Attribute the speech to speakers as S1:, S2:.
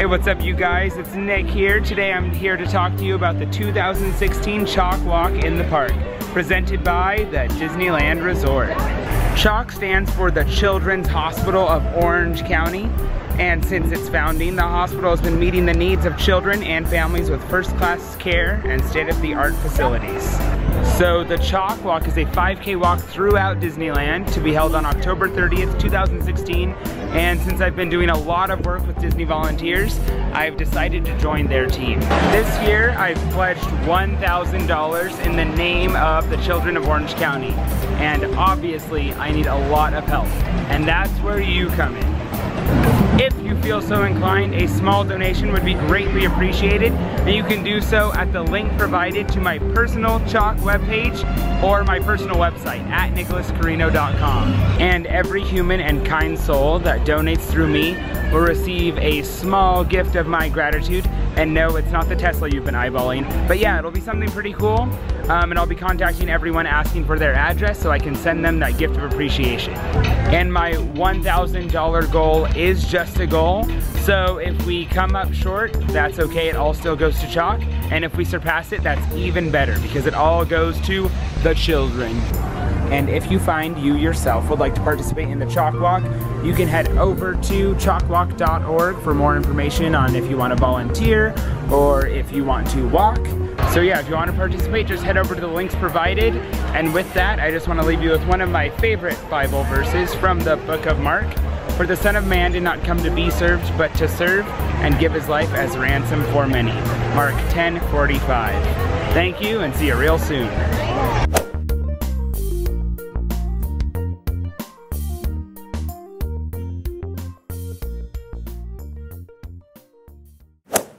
S1: what's up you guys? It's Nick here. Today I'm here to talk to you about the 2016 Chalk Walk in the Park, presented by the Disneyland Resort. CHOC stands for the Children's Hospital of Orange County, and since its founding, the hospital has been meeting the needs of children and families with first-class care and state-of-the-art facilities. So the Chalk Walk is a 5K walk throughout Disneyland to be held on October 30th, 2016. And since I've been doing a lot of work with Disney volunteers, I've decided to join their team. This year, I've pledged $1,000 in the name of the children of Orange County. And obviously, I need a lot of help. And that's where you come in. If you feel so inclined, a small donation would be greatly appreciated, and you can do so at the link provided to my personal CHOC webpage or my personal website at nicholascarino.com. And every human and kind soul that donates through me will receive a small gift of my gratitude. And no, it's not the Tesla you've been eyeballing, but yeah, it'll be something pretty cool. And I'll be contacting everyone asking for their address so I can send them that gift of appreciation. And my $1,000 goal is just a goal, so if we come up short, that's okay, it all still goes to CHOC, and if we surpass it, that's even better, because it all goes to the children. And if you find you yourself would like to participate in the Chalk Walk, you can head over to chalkwalk.org for more information on if you want to volunteer or if you want to walk. So yeah, if you want to participate, just head over to the links provided. And with that, I just want to leave you with one of my favorite Bible verses from the book of Mark. For the Son of Man did not come to be served, but to serve and give his life as ransom for many. Mark 10:45. Thank you and see you real soon.